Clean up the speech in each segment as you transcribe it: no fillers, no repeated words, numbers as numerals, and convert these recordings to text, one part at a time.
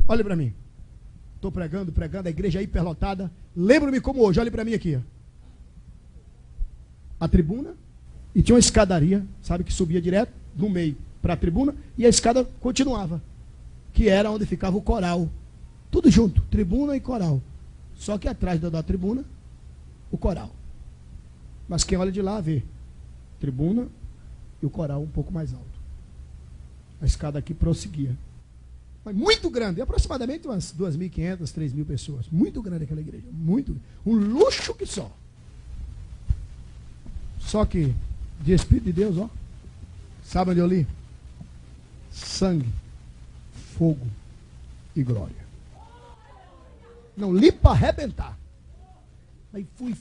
Olha para mim. Estou pregando, a igreja hiperlotada. Lembro-me como hoje, olha para mim aqui. Ó. A tribuna, e tinha uma escadaria, sabe, que subia direto do meio para a tribuna, e a escada continuava, que era onde ficava o coral. Tudo junto, tribuna e coral. Só que atrás da tribuna, o coral. Mas quem olha de lá vê tribuna e o coral um pouco mais alto. A escada aqui prosseguia. Mas muito grande, aproximadamente umas 2.500, 3.000 pessoas. Muito grande aquela igreja, muito. Um luxo que só. Só que, de Espírito de Deus, ó. Sabe onde eu li? Sangue, fogo e glória. Não li para arrebentar. Aí fui.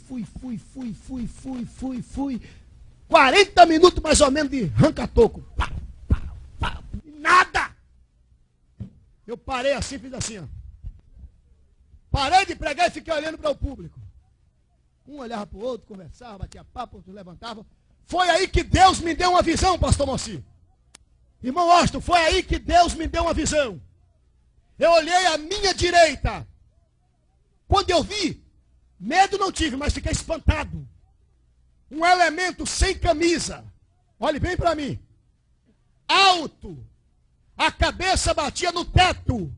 40 minutos mais ou menos de ranca-toco. Nada. Eu parei assim, fiz assim, ó. Parei de pregar e fiquei olhando para o público. Um olhava para o outro, conversava, batia papo, outro levantava. Foi aí que Deus me deu uma visão, pastor Moacir. Irmão Austin, foi aí que Deus me deu uma visão. Eu olhei à minha direita. Quando eu vi, medo não tive, mas fiquei espantado. Um elemento sem camisa. Olhe bem para mim. Alto. A cabeça batia no teto.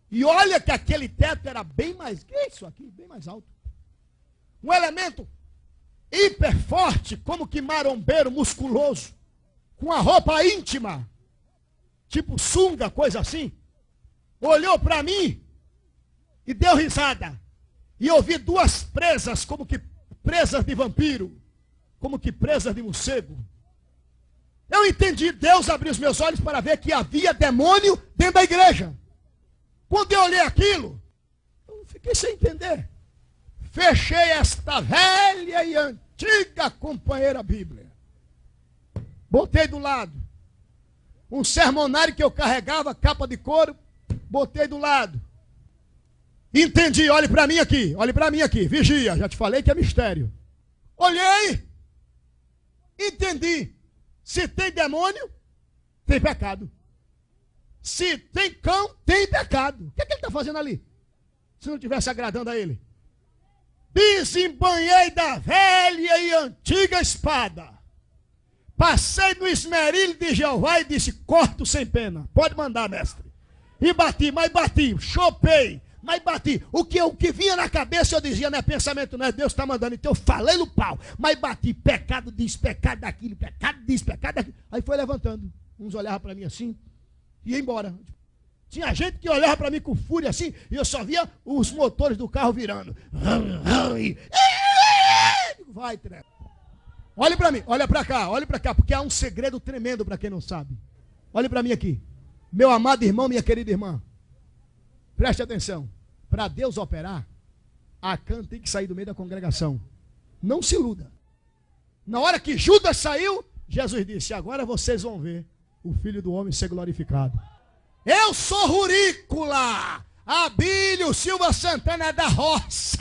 E olha que aquele teto era bem mais... Que é isso aqui? Bem mais alto. Um elemento hiper forte, como que marombeiro, musculoso. Com a roupa íntima. Tipo sunga, coisa assim. Olhou para mim e deu risada. E eu vi duas presas, como que presas de vampiro. Como que presas de morcego. Eu entendi, Deus abriu os meus olhos para ver que havia demônio dentro da igreja. Quando eu olhei aquilo, eu fiquei sem entender. Fechei esta velha e antiga companheira Bíblia. Botei do lado. Um sermonário que eu carregava, capa de couro, botei do lado. Entendi, olhe para mim aqui, vigia, já te falei que é mistério. Olhei, entendi. Se tem demônio, tem pecado. Se tem cão, tem pecado. O que ele está fazendo ali? Se não estivesse agradando a ele. Desembanhei da velha e antiga espada. Passei no esmerilho de Jeová e disse, corto sem pena. Pode mandar, mestre. E bati, chopei, mas bati. O que vinha na cabeça eu dizia, não é pensamento, não é Deus está mandando. Então eu falei no pau. Mas bati, pecado disso, pecado daquilo, pecado disso, pecado daquilo. Aí foi levantando. Uns olhavam para mim assim e ia embora. Tinha gente que olhava para mim com fúria assim e eu só via os motores do carro virando. Vai, treco. Olhe para mim, olha para cá, porque há um segredo tremendo para quem não sabe. Olhe para mim aqui. Meu amado irmão, minha querida irmã. Preste atenção. Para Deus operar, Acã tem que sair do meio da congregação. Não se iluda. Na hora que Judas saiu, Jesus disse, agora vocês vão ver o Filho do Homem ser glorificado. Eu sou Rurícola, Abílio Silva Santana da Roça.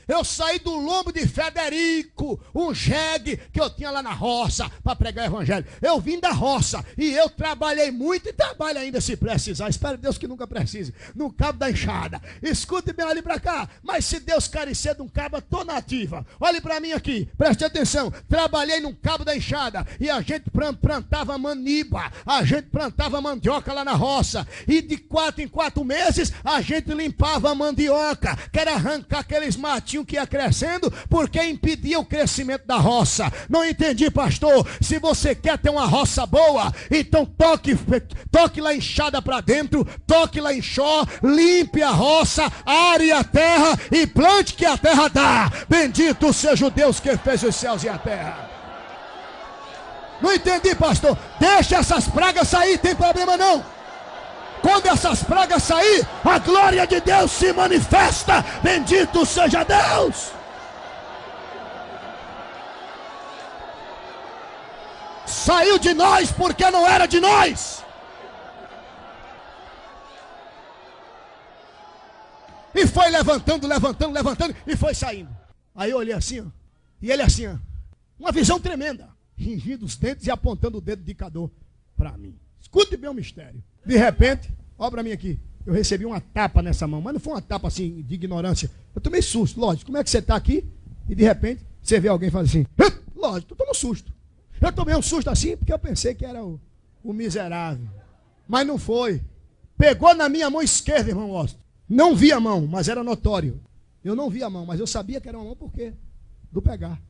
Eu saí do lombo de Federico, um jegue que eu tinha lá na roça para pregar o evangelho. Eu vim da roça e eu trabalhei muito e trabalho ainda se precisar. Espero Deus que nunca precise. No cabo da enxada. Escute bem ali para cá. Mas se Deus carecer de um cabo, estou nativa. Olhe para mim aqui. Preste atenção. Trabalhei no cabo da enxada e a gente plantava maniba. A gente plantava mandioca lá na roça. E de 4 em 4 meses a gente limpava a mandioca. Que era arrancar aqueles matinhos que ia crescendo, porque impedia o crescimento da roça. Não entendi, pastor. Se você quer ter uma roça boa, então toque lá enxada para dentro, toque lá em chó, limpe a roça, are a terra e plante que a terra dá. Bendito seja o Deus que fez os céus e a terra. Não entendi, pastor. Deixa essas pragas sair, tem problema não. Quando essas pragas sair, a glória de Deus se manifesta. Bendito seja Deus. Saiu de nós porque não era de nós. E foi levantando e foi saindo. Aí eu olhei assim, ó, e ele assim, ó, uma visão tremenda, ringindo os dentes e apontando o dedo indicador para mim. Escute bem o mistério. De repente, olha para mim aqui. eu recebi uma tapa nessa mão, mas não foi uma tapa assim de ignorância. Eu tomei susto, lógico. Como é que você está aqui e de repente você vê alguém fazer assim? Lógico, tu toma um susto. Eu tomei um susto assim porque eu pensei que era o miserável. Mas não foi. Pegou na minha mão esquerda, irmão Austin. Não vi a mão, mas era notório. Eu não vi a mão, mas eu sabia que era uma mão por quê? Do pegar.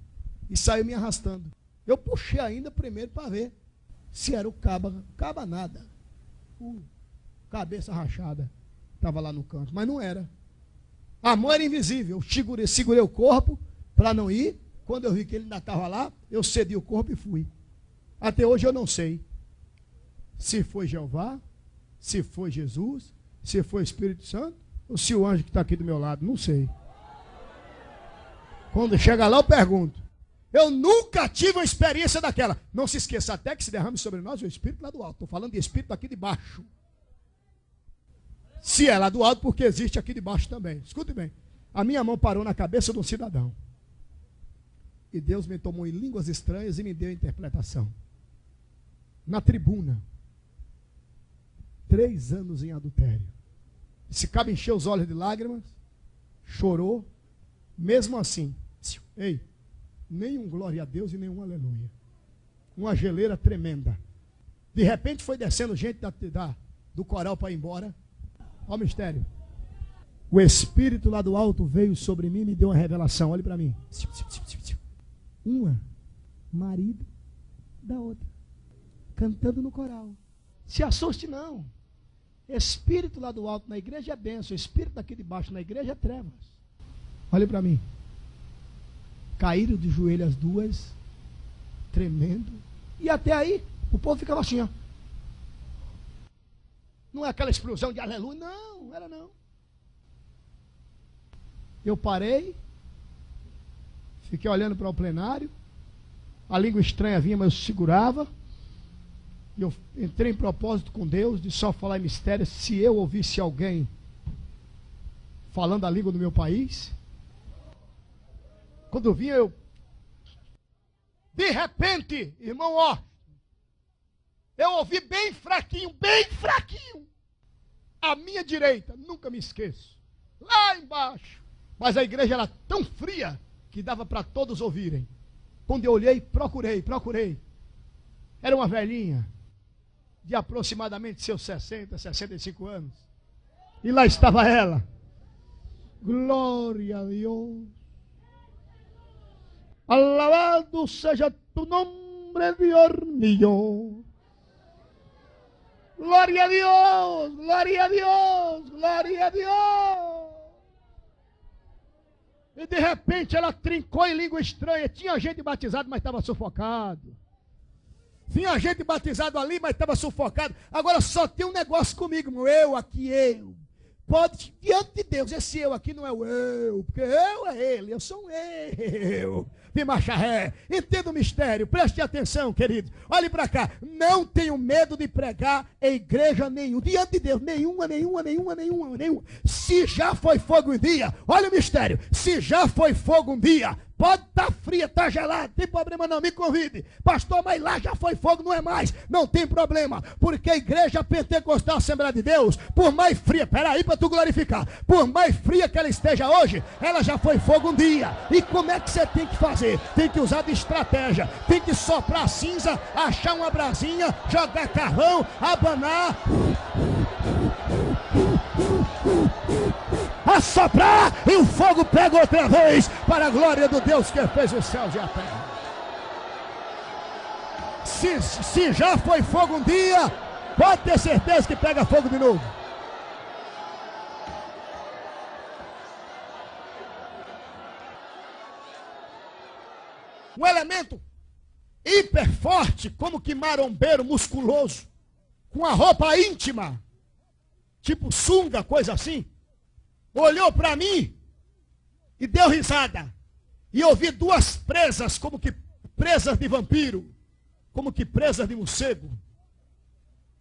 E saiu me arrastando. Eu puxei ainda primeiro para ver se era o caba. Caba nada. Cabeça rachada. Estava lá no canto, mas não era. A mão era invisível. Eu segurei o corpo para não ir. Quando eu vi que ele ainda estava lá, eu cedi o corpo e fui. Até hoje eu não sei se foi Jeová, se foi Jesus, se foi Espírito Santo, ou se o anjo que está aqui do meu lado. Não sei. Quando chega lá eu pergunto. Eu nunca tive uma experiência daquela. Não se esqueça até que se derrame sobre nós o Espírito lá do alto. Estou falando de Espírito aqui de baixo. Se é lá do alto, porque existe aqui de baixo também. Escute bem. A minha mão parou na cabeça de um cidadão. E Deus me tomou em línguas estranhas e me deu a interpretação. Na tribuna. 3 anos em adultério. Esse cabo encheu os olhos de lágrimas. Chorou. Mesmo assim. Ei. Nenhum glória a Deus e nenhum aleluia. Uma geleira tremenda. De repente foi descendo gente do coral para ir embora. Olha o mistério. O Espírito lá do alto veio sobre mim e me deu uma revelação. Olhe para mim. Uma marido da outra. Cantando no coral. Se assuste não. Espírito lá do alto na igreja é bênção. Espírito daqui de baixo na igreja é trevas. Olhe para mim. Caíram de joelho as duas, tremendo. E até aí, o povo ficava assim, ó. Não é aquela explosão de aleluia, não era não. Eu parei, fiquei olhando para o plenário, a língua estranha vinha, mas eu segurava. E eu entrei em propósito com Deus de só falar em mistério se eu ouvisse alguém falando a língua do meu país. Quando eu vinha, de repente, irmão, ó, eu ouvi bem fraquinho, à minha direita, nunca me esqueço, lá embaixo, mas a igreja era tão fria, que dava para todos ouvirem. Quando eu olhei, procurei, era uma velhinha, de aproximadamente seus 60, 65 anos, e lá estava ela, glória a Deus. Alabado seja tu nombre, Dios mío. Glória a Deus, glória a Deus, glória a Deus. E de repente ela trincou em língua estranha. Tinha gente batizado, mas estava sufocado. Tinha gente batizado ali, mas estava sufocado. Agora só tem um negócio comigo, meu. Eu. Pode, diante de Deus, esse eu aqui não é o eu, porque eu é ele, eu sou um eu. De marcha ré. Entenda o mistério, preste atenção, querido. Olhe para cá. Não tenho medo de pregar em igreja nenhuma. Diante de Deus, nenhuma. Se já foi fogo um dia, olha o mistério. Se já foi fogo um dia, pode estar fria, está gelado, não tem problema não, me convide. Pastor, mas lá já foi fogo, não é mais. Não tem problema, porque a igreja pentecostal Assembleia de Deus, por mais fria, peraí para tu glorificar, por mais fria que ela esteja hoje, ela já foi fogo um dia. E como é que você tem que fazer? Tem que usar de estratégia, tem que soprar cinza, achar uma brasinha, jogar carvão, abanar, assoprar, e o fogo pega outra vez, para a glória do Deus que fez os céus e a terra. Se já foi fogo um dia, pode ter certeza que pega fogo de novo. Um elemento hiper forte, como que marombeiro musculoso, com a roupa íntima, tipo sunga, coisa assim, olhou para mim e deu risada. E eu vi 2 presas, como que presas de vampiro, como que presas de morcego.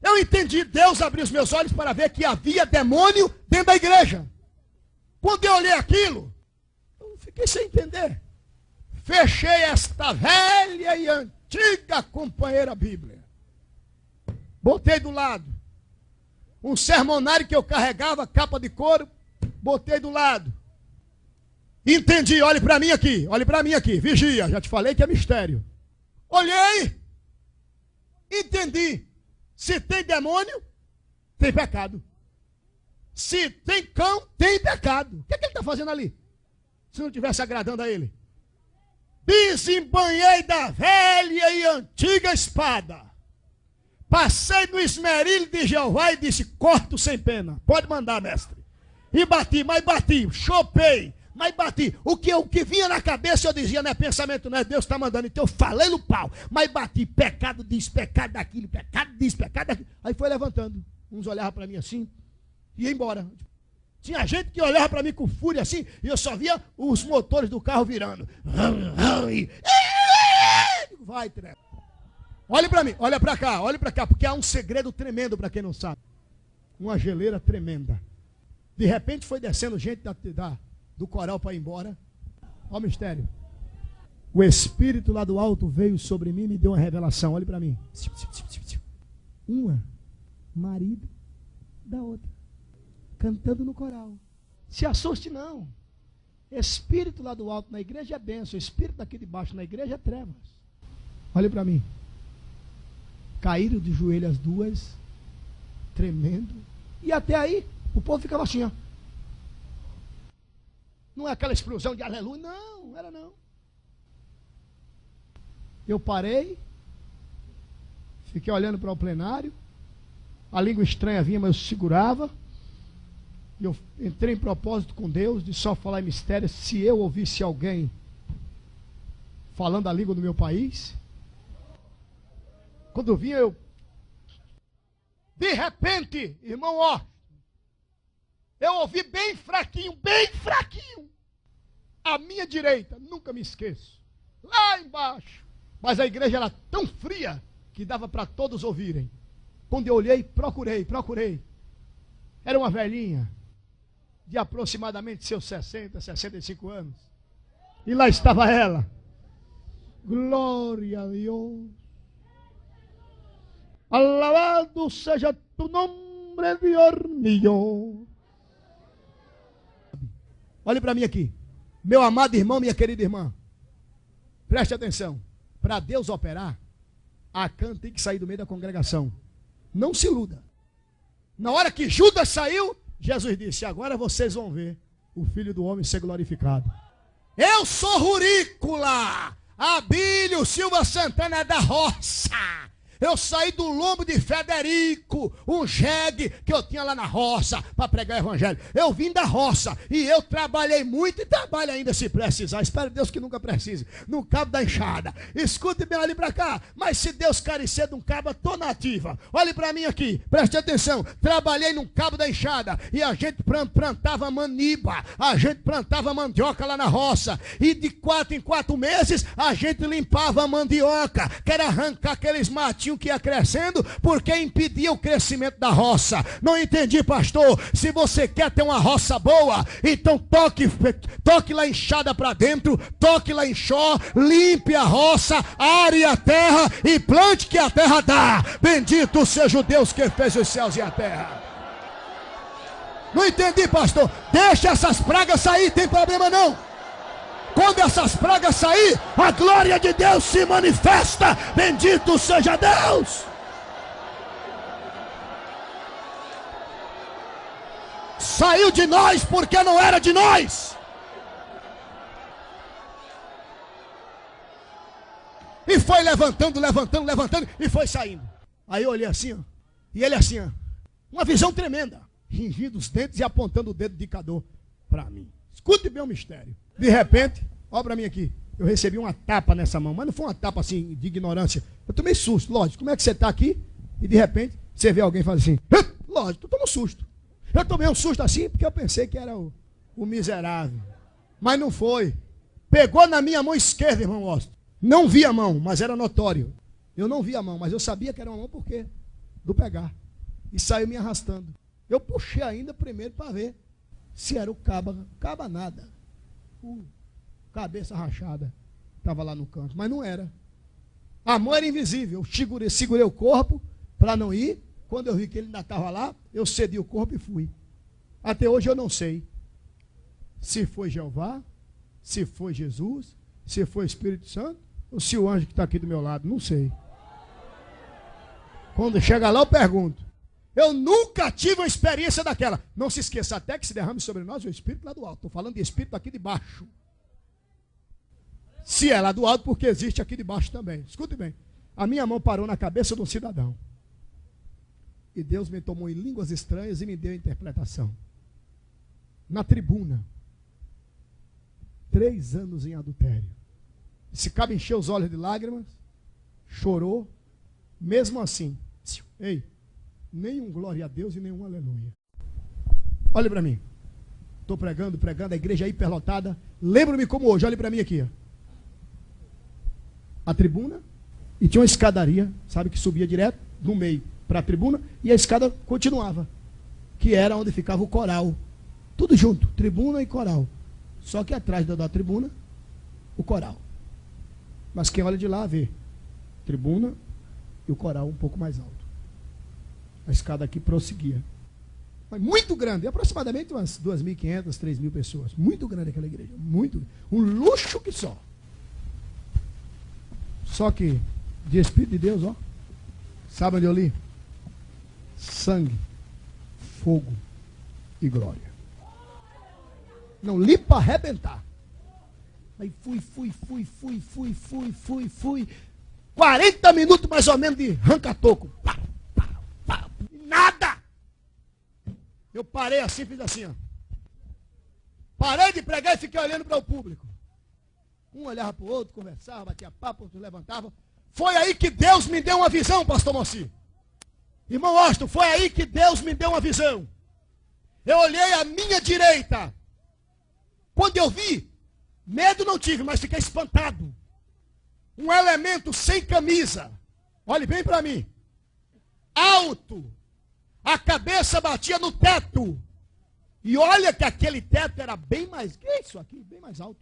Eu entendi, Deus abriu os meus olhos para ver que havia demônio dentro da igreja. Quando eu olhei aquilo, eu fiquei sem entender. Fechei esta velha e antiga companheira Bíblia. Botei do lado. Um sermonário que eu carregava, capa de couro, botei do lado. Entendi, olhe para mim aqui, vigia, já te falei que é mistério. Olhei, entendi. Se tem demônio, tem pecado. Se tem cão, tem pecado. O que ele está fazendo ali? Se não estivesse agradando a ele. Desembanhei da velha e antiga espada. Passei no esmerilho de Jeová e disse, corto sem pena. Pode mandar, mestre. E bati, mas bati, chopei, mas bati. O que vinha na cabeça eu dizia, não é pensamento, não é Deus está mandando. Então eu falei no pau, mas bati, pecado disso, pecado daquilo, pecado disso, pecado daquilo. Aí foi levantando. Uns olhavam para mim assim e ia embora. Tinha gente que olhava para mim com fúria assim e eu só via os motores do carro virando. Vai, treva. Olhe para mim, olha para cá, porque há um segredo tremendo para quem não sabe. Uma geleira tremenda. De repente foi descendo gente do coral para ir embora. Olha o mistério. O Espírito lá do alto veio sobre mim e me deu uma revelação. Olhe para mim. Uma, marido da outra, cantando no coral. Se assuste não. Espírito lá do alto na igreja é bênção. Espírito daqui de baixo na igreja é trevas. Olhe para mim. Caíram de joelho as duas, tremendo. E até aí, o povo ficava assim, ó. Não é aquela explosão de aleluia, não era não. Eu parei, fiquei olhando para o plenário, a língua estranha vinha, mas eu segurava. E eu entrei em propósito com Deus, de só falar em mistério, se eu ouvisse alguém falando a língua do meu país. Quando vinha eu, de repente, irmão, ó, eu ouvi bem fraquinho, à minha direita, nunca me esqueço, lá embaixo, mas a igreja era tão fria, que dava para todos ouvirem. Quando eu olhei, procurei, era uma velhinha, de aproximadamente seus 60, 65 anos, e lá estava ela, glória a Deus. Alabado seja tu nome, Dios mío. Olhe para mim aqui. Meu amado irmão, minha querida irmã. Preste atenção. Para Deus operar, Acã tem que sair do meio da congregação. Não se iluda. Na hora que Judas saiu, Jesus disse, agora vocês vão ver o Filho do Homem ser glorificado. Eu sou Rurícola, Abílio Silva Santana da Roça. Eu saí do lombo de Federico, um jegue que eu tinha lá na roça para pregar o evangelho. Eu vim da roça e eu trabalhei muito e trabalho ainda se precisar. Espero Deus que nunca precise. No cabo da enxada. Escute bem ali para cá. Mas se Deus carecer de um cabo, estou na ativa. Olhe para mim aqui, preste atenção. Trabalhei num cabo da enxada e a gente plantava maniba, a gente plantava mandioca lá na roça. E de 4 em 4 meses a gente limpava a mandioca, que era arrancar aqueles matinhos que ia crescendo, porque impedia o crescimento da roça. Não entendi, pastor. Se você quer ter uma roça boa, então toque lá enxada para dentro, toque lá em xó, limpe a roça, are a terra e plante que a terra dá. Bendito seja o Deus que fez os céus e a terra. Não entendi, pastor. Deixa essas pragas sair, tem problema não. Quando essas pragas sair, a glória de Deus se manifesta. Bendito seja Deus. Saiu de nós porque não era de nós. E foi levantando e foi saindo. Aí eu olhei assim, ó, e ele assim, ó, uma visão tremenda, rangindo os dentes e apontando o dedo indicador para mim. Escute bem o mistério. De repente, olha para mim aqui, eu recebi uma tapa nessa mão, mas não foi uma tapa assim de ignorância. Eu tomei susto, lógico. Como é que você está aqui e de repente você vê alguém fazer assim? Lógico, tu toma um susto. Eu tomei um susto assim porque eu pensei que era o miserável. Mas não foi. Pegou na minha mão esquerda, irmão Austin. Não vi a mão, mas era notório. Eu não vi a mão, mas eu sabia que era uma mão por quê? Do pegar. E saiu me arrastando. Eu puxei ainda primeiro para ver se era o caba nada. Cabeça rachada. Estava lá no canto, mas não era. A mão era invisível. Eu segurei o corpo para não ir Quando eu vi que ele ainda estava lá, eu cedi o corpo e fui. Até hoje eu não sei se foi Jeová, se foi Jesus, se foi o Espírito Santo, ou se o anjo que está aqui do meu lado, não sei. Quando chega lá eu pergunto. Eu nunca tive uma experiência daquela. Não se esqueça até que se derrame sobre nós o Espírito lá do alto. Estou falando de Espírito aqui de baixo. Se é lá do alto, porque existe aqui de baixo também. Escute bem. A minha mão parou na cabeça de um cidadão. E Deus me tomou em línguas estranhas e me deu a interpretação. Na tribuna. 3 anos em adultério. Esse cabo encheu os olhos de lágrimas. Chorou. Mesmo assim. Ei, nenhum glória a Deus e nenhum aleluia. Olhe para mim. Estou pregando, a igreja é hiperlotada. Lembro-me como hoje, olhe para mim aqui. Ó. A tribuna, e tinha uma escadaria, sabe, que subia direto no meio para a tribuna, e a escada continuava, que era onde ficava o coral. Tudo junto, tribuna e coral. Só que atrás da tribuna, o coral. Mas quem olha de lá vê tribuna e o coral um pouco mais alto. A escada aqui prosseguia. Mas muito grande, aproximadamente umas 2.500, 3.000 pessoas. Muito grande aquela igreja, muito. Um luxo que só. Só que, de Espírito de Deus, ó. Sabe onde eu li? Sangue, fogo e glória. Não li para arrebentar. Aí fui. 40 minutos mais ou menos de ranca-toco. Nada. Eu parei assim, fiz assim, ó. Parei de pregar e fiquei olhando para o público. Um olhava para o outro, conversava, batia papo, outro levantava. Foi aí que Deus me deu uma visão, pastor Moacir. Irmão Austin, foi aí que Deus me deu uma visão. Eu olhei à minha direita. Quando eu vi, medo não tive, mas fiquei espantado. Um elemento sem camisa. Olhe bem para mim. Alto. A cabeça batia no teto. E olha que aquele teto era bem mais... Que é isso aqui? Bem mais alto.